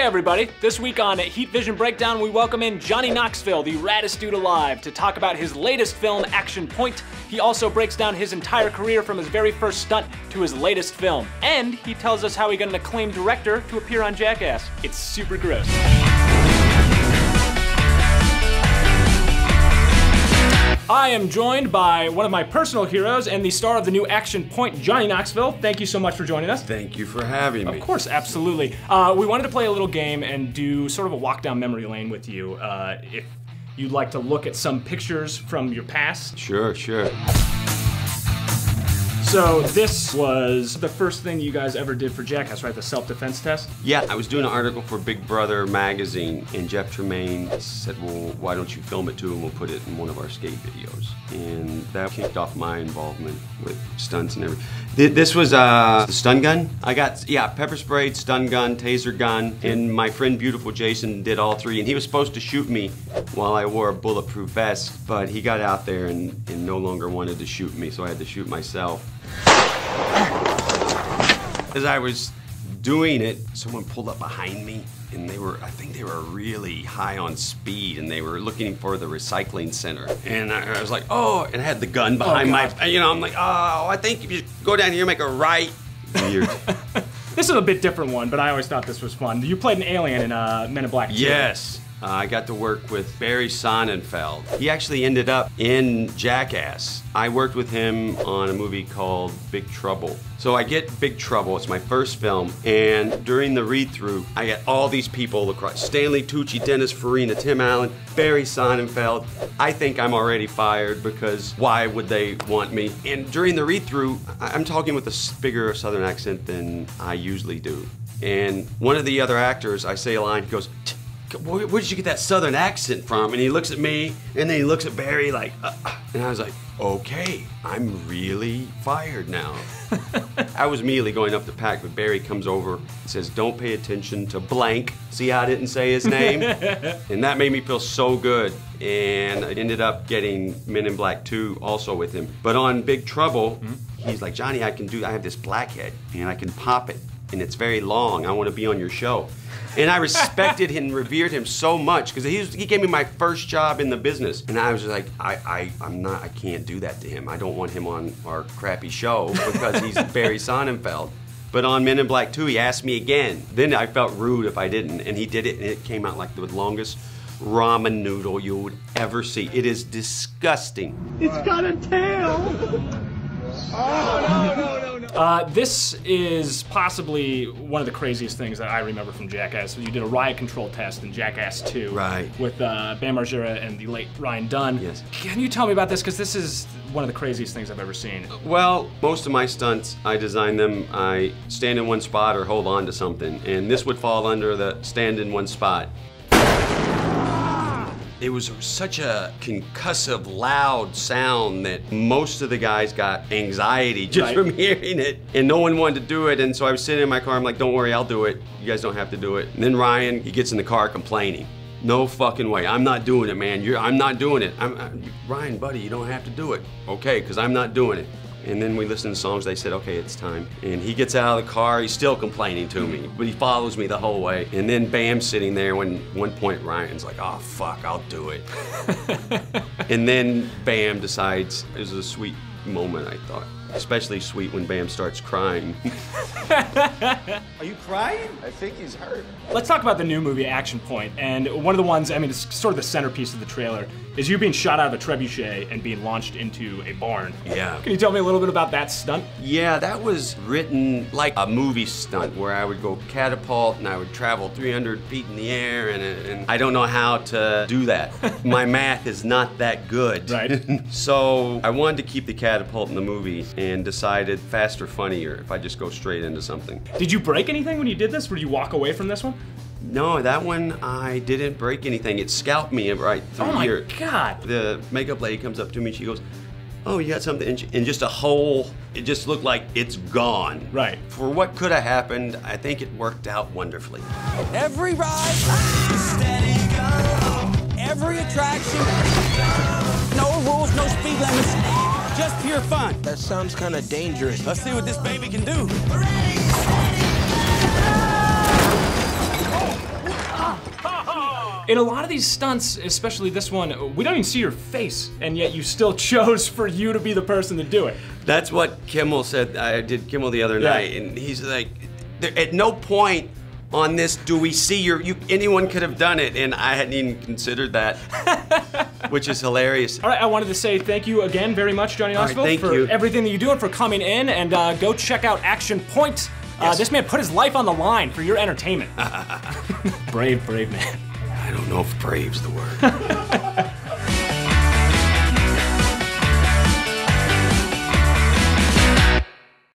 everybody. This week on Heat Vision Breakdown, we welcome in Johnny Knoxville, the raddest dude alive, to talk about his latest film, Action Point. He also breaks down his entire career from his very first stunt to his latest film. And he tells us how he got an acclaimed director to appear on Jackass. It's super gross. I am joined by one of my personal heroes and the star of the new Action Point, Johnny Knoxville. Thank you so much for joining us. Thank you for having me. Of course, absolutely. We wanted to play a little game and do sort of a walk down memory lane with you. If you'd like to look at some pictures from your past. Sure. So this was the first thing you guys ever did for Jackass, right? The self-defense test? Yeah, I was doing an article for Big Brother magazine, and Jeff Tremaine said, well, why don't you film it too, and we'll put it in one of our skate videos. And that kicked off my involvement with stunts and everything. This was the stun gun. I got, pepper sprayed, stun gun, taser gun, and my friend Beautiful Jason did all three, and he was supposed to shoot me while I wore a bulletproof vest, but he got out there and no longer wanted to shoot me, so I had to shoot myself. As I was doing it, someone pulled up behind me, and I think they were really high on speed, and they were looking for the recycling center. And I was like, oh, and I had the gun behind I'm like, oh, I think if you go down here and make a right. Weird. This is a bit different one, but I always thought this was fun. You played an alien in Men in Black 2. Yes. I got to work with Barry Sonnenfeld. He actually ended up in Jackass. I worked with him on a movie called Big Trouble. So I get Big Trouble, it's my first film, and during the read-through, I get all these people across. Stanley Tucci, Dennis Farina, Tim Allen, Barry Sonnenfeld. I think I'm already fired because why would they want me? And during the read-through, I'm talking with a bigger Southern accent than I usually do. And one of the other actors, I say a line, he goes, where did you get that Southern accent from? And he looks at me, and then he looks at Barry like, and I was like, okay, I'm really fired now. I was immediately going up to pack, but Barry comes over and says, don't pay attention to blank. See how I didn't say his name? And that made me feel so good. And I ended up getting Men in Black 2 also with him. But on Big Trouble, he's like, Johnny, I have this blackhead, and I can pop it, and it's very long. I want to be on your show. And I respected and revered him so much because he gave me my first job in the business. And I was like, I can't do that to him. I don't want him on our crappy show because he's Barry Sonnenfeld. But on Men in Black 2, he asked me again. Then I felt rude if I didn't, and he did it, and it came out like the longest ramen noodle you would ever see. It is disgusting. It's got a tail! This is possibly one of the craziest things that I remember from Jackass. You did a riot control test in Jackass 2 with Bam Margera and the late Ryan Dunn. Yes. Can you tell me about this? Because this is one of the craziest things I've ever seen. Well, most of my stunts, I design them, I stand in one spot or hold on to something. And this would fall under the stand in one spot. It was such a concussive, loud sound that most of the guys got anxiety just from hearing it, and no one wanted to do it. And so I was sitting in my car, I'm like, don't worry, I'll do it. You guys don't have to do it. And then Ryan, he gets in the car complaining. No fucking way, I'm not doing it, man. I'm not doing it. Ryan, buddy, you don't have to do it. Okay, because I'm not doing it. And then we listened to songs, they said, okay, it's time. And he gets out of the car, he's still complaining to me, but he follows me the whole way. And then Bam's sitting there when one point Ryan's like, oh fuck, I'll do it. And then Bam decides, it was a sweet moment, I thought. Especially sweet when Bam starts crying. Are you crying? I think he's hurt. Let's talk about the new movie, Action Point. And one of the ones, I mean, it's sort of the centerpiece of the trailer, is you being shot out of a trebuchet and being launched into a barn. Yeah. Can you tell me a little bit about that stunt? Yeah, that was written like a movie stunt where I would go catapult and I would travel 300 feet in the air, and I don't know how to do that. My math is not that good. Right. So I wanted to keep the catapult in the movie and decided faster, funnier if I just go straight into something. Did you break anything when you did this? Or did you walk away from this one? No, that one I didn't break anything. It scalped me right through here. Oh my God. The makeup lady comes up to me and she goes, oh, you got something, and just a hole, it just looked like it's gone. Right. For what could have happened, I think it worked out wonderfully. Every ride, every attraction, no rules, no speed limits, just pure fun. That sounds kind of dangerous. Let's see what this baby can do. In a lot of these stunts, especially this one, we don't even see your face, and yet you still chose for you to be the person to do it. That's what Kimmel said. I did Kimmel the other night, and he's like, at no point on this do we see anyone could have done it, and I hadn't even considered that, which is hilarious. All right, I wanted to say thank you again very much, Johnny Knoxville, for everything that you do and for coming in, and go check out Action Point. Yes. This man put his life on the line for your entertainment. Brave man. I don't know if brave's the word.